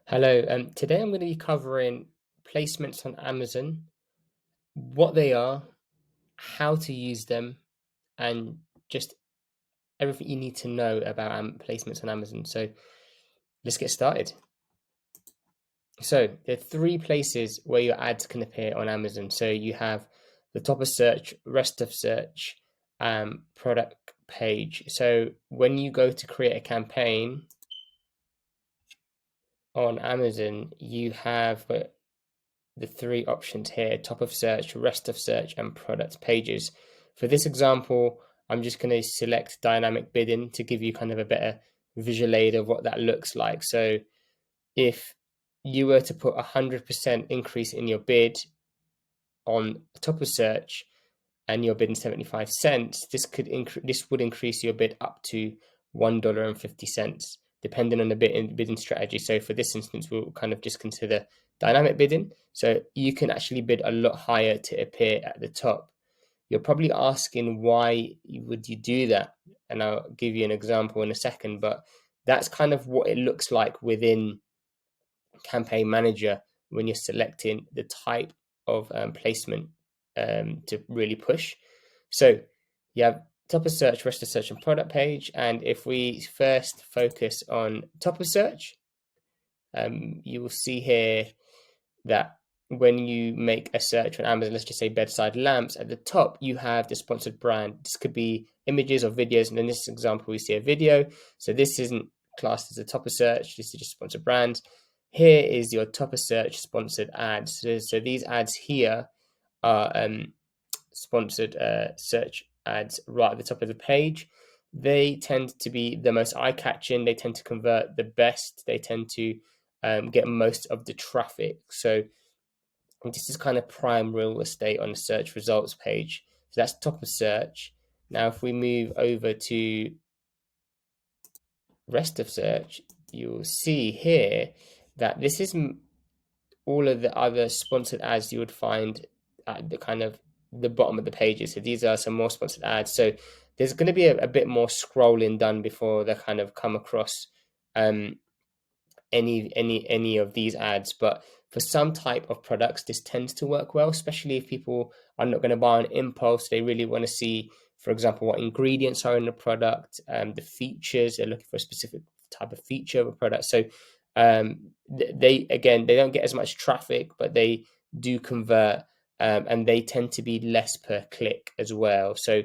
Hello, today I'm going to be covering placements on Amazon, what they are, how to use them, and just everything you need to know about placements on Amazon. So let's get started. So there are three places where your ads can appear on Amazon. So you have the top of search, rest of search, product page. So when you go to create a campaign on Amazon, you have the three options here: top of search, rest of search, and product pages. For this example, I'm just going to select dynamic bidding to give you kind of a better visual aid of what that looks like. So if you were to put 100% increase in your bid on top of search and you're bidding 75 cents, this would increase your bid up to $1.50, depending on the bidding strategy. So for this instance, we'll kind of just consider dynamic bidding. So you can actually bid a lot higher to appear at the top. You're probably asking why would you do that? And I'll give you an example in a second, but that's kind of what it looks like within Campaign Manager when you're selecting the type of placement to really push. So you have top of search, rest of search, and product page. And if we first focus on top of search, you will see here that when you make a search on Amazon, let's just say bedside lamps, at the top you have the sponsored brand. This could be images or videos, and in this example we see a video. So this isn't classed as a top of search, this is just sponsored brands. Here is your top of search sponsored ads. So these ads here are sponsored search ads right at the top of the page. They tend to be the most eye-catching, they tend to convert the best, they tend to get most of the traffic. So this is kind of prime real estate on the search results page. So that's top of search. Now, if we move over to rest of search, you'll see here that this is all of the other sponsored ads you would find at the kind of the bottom of the pages. So these are some more sponsored ads. So there's going to be a bit more scrolling done before they kind of come across um, any of these ads. But for some type of products, this tends to work well, especially if people are not going to buy on impulse. They really want to see, for example, what ingredients are in the product, the features. They're looking for a specific type of feature of a product. So they don't get as much traffic, but they do convert, and they tend to be less per click as well. So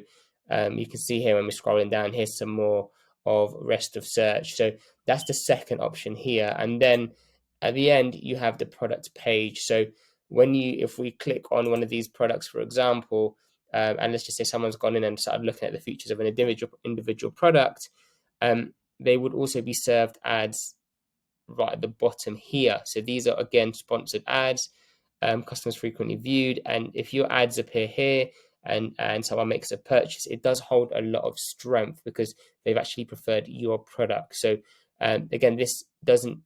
you can see here when we're scrolling down, here's some more of rest of search. So that's the second option here. And then at the end, you have the product page. So if we click on one of these products, for example, and let's just say someone's gone in and started looking at the features of an individual product, they would also be served ads right at the bottom here. So these are again sponsored ads, customers frequently viewed, and if your ads appear here and someone makes a purchase, it does hold a lot of strength because they've actually preferred your product. So again, this isn't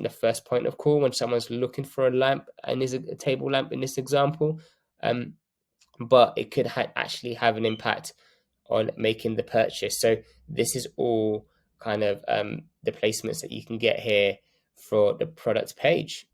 the first point of call when someone's looking for a lamp and is a table lamp in this example, um, but it could actually have an impact on making the purchase. So this is all kind of the placements that you can get here for the product page.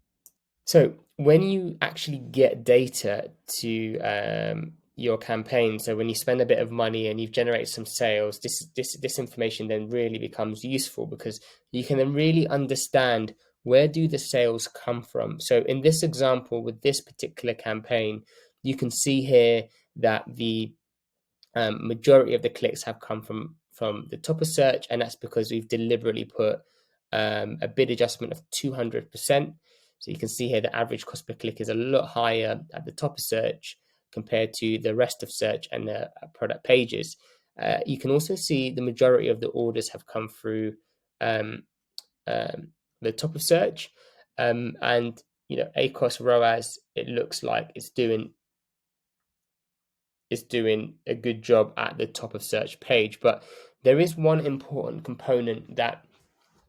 So when you actually get data to your campaign, so when you spend a bit of money and you've generated some sales, this information then really becomes useful because you can then really understand where do the sales come from. So in this example with this particular campaign, you can see here that the majority of the clicks have come from the top of search, and that's because we've deliberately put a bid adjustment of 200%. So you can see here the average cost per click is a lot higher at the top of search compared to the rest of search and the product pages. You can also see the majority of the orders have come through um, the top of search, and ACOS ROAS, it looks like is doing a good job at the top of search page. But there is one important component that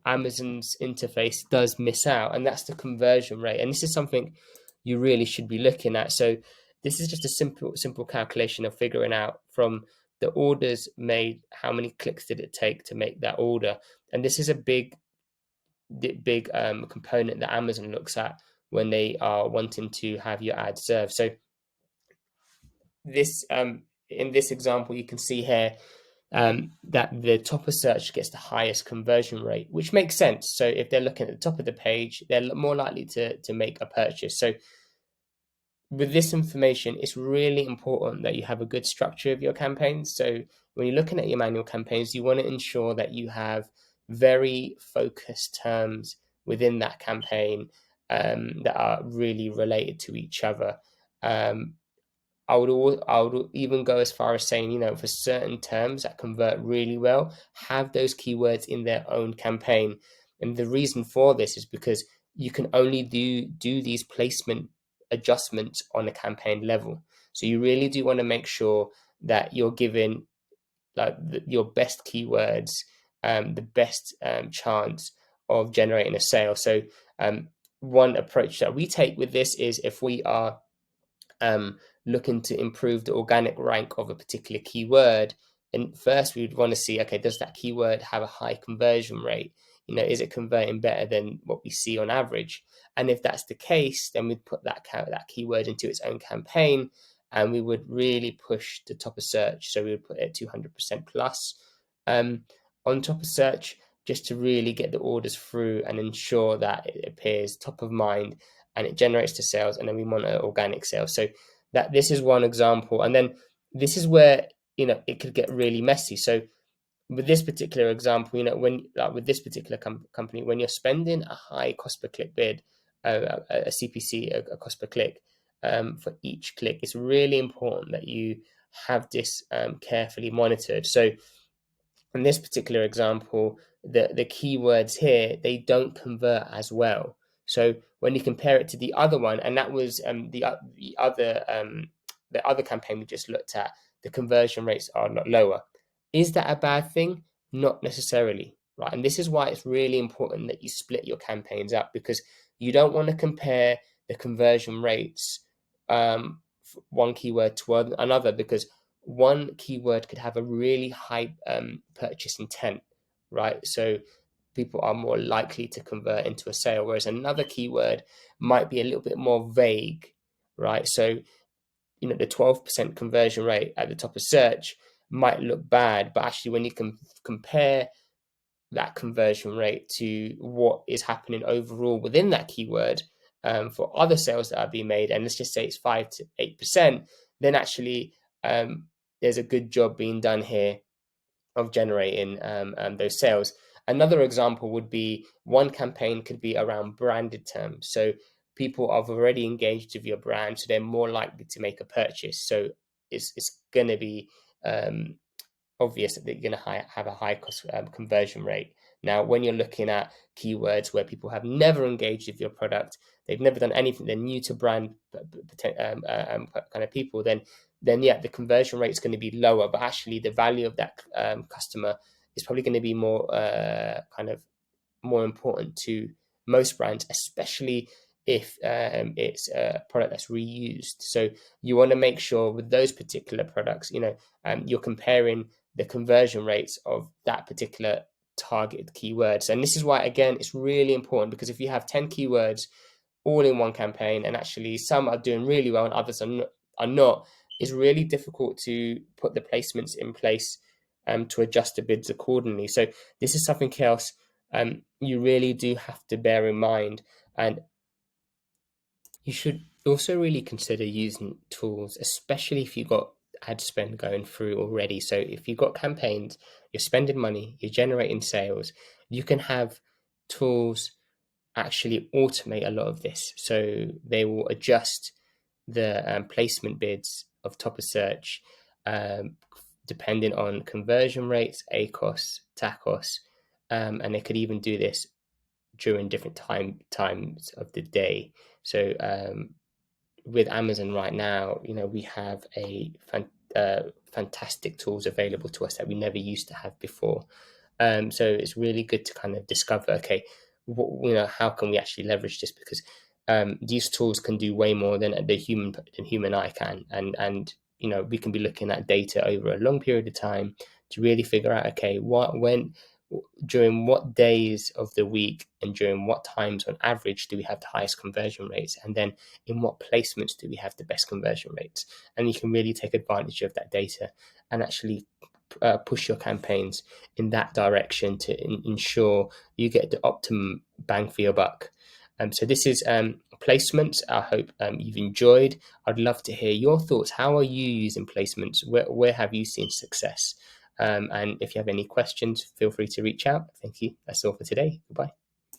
Amazon's interface does miss out, and that's the conversion rate. And this is something you really should be looking at. So this is just a simple calculation of figuring out from the orders made, how many clicks did it take to make that order. And this is a big big component that Amazon looks at when they are wanting to have your ad served. So this in this example, you can see here that the top of search gets the highest conversion rate, which makes sense. So if they're looking at the top of the page, they're more likely to make a purchase. So with this information, it's really important that you have a good structure of your campaigns. So when you're looking at your manual campaigns, you want to ensure that you have very focused terms within that campaign that are really related to each other. I would even go as far as saying, for certain terms that convert really well, have those keywords in their own campaign. And the reason for this is because you can only do these placement adjustments on a campaign level. So you really do want to make sure that you're giving like your best keywords, the best chance of generating a sale. So one approach that we take with this is if we are looking to improve the organic rank of a particular keyword, and first we would want to see, okay, does that keyword have a high conversion rate? Is it converting better than what we see on average? And if that's the case, then we'd put that keyword into its own campaign, and we would really push the top of search. So we would put it 200% plus on top of search, just to really get the orders through and ensure that it appears top of mind and it generates the sales, and then we monitor organic sales. So that this is one example, and then this is where it could get really messy. So with this particular example, when with this particular company, when you're spending a high cost per click bid, a CPC, a cost per click for each click, it's really important that you have this carefully monitored. So in this particular example, the keywords here, they don't convert as well. So when you compare it to the other one, and that was the other campaign we just looked at, the conversion rates are a lot lower. Is that a bad thing? Not necessarily, right? And this is why it's really important that you split your campaigns up, because you don't want to compare the conversion rates one keyword to another, because one keyword could have a really high purchase intent, right? So people are more likely to convert into a sale, whereas another keyword might be a little bit more vague, right? So, the 12% conversion rate at the top of search might look bad, but actually when you can compare that conversion rate to what is happening overall within that keyword for other sales that are being made, and let's just say it's 5 to 8%, then actually there's a good job being done here of generating those sales. Another example would be one campaign could be around branded terms. So people have already engaged with your brand, so they're more likely to make a purchase. So it's going to be obvious that you're going to have a high cost conversion rate. Now, when you're looking at keywords where people have never engaged with your product, they've never done anything, they're new to brand kind of people, then yeah, the conversion rate is going to be lower, but actually the value of that customer is probably going to be more more important to most brands, especially if it's a product that's reused. So you want to make sure with those particular products, you're comparing the conversion rates of that particular targeted keywords. And this is why, again, it's really important, because if you have 10 keywords all in one campaign, and actually some are doing really well and others are not, it's really difficult to put the placements in place to adjust the bids accordingly. So this is something else you really do have to bear in mind. And you should also really consider using tools, especially if you've got ad spend going through already. So if you've got campaigns, you're spending money, you're generating sales, you can have tools actually automate a lot of this. So they will adjust the placement bids of top of search depending on conversion rates, ACOS, TACOS, and they could even do this during different times of the day. So with Amazon right now, we have a fantastic tools available to us that we never used to have before. So it's really good to kind of discover, okay, how can we actually leverage this? Because these tools can do way more than the human eye can, and we can be looking at data over a long period of time to really figure out, okay, during what days of the week and during what times on average do we have the highest conversion rates, and then in what placements do we have the best conversion rates. And you can really take advantage of that data and actually push your campaigns in that direction to ensure you get the optimum bang for your buck. So this is placements. I hope you've enjoyed. I'd love to hear your thoughts. How are you using placements? Where have you seen success? And if you have any questions, feel free to reach out. Thank you. That's all for today. Goodbye.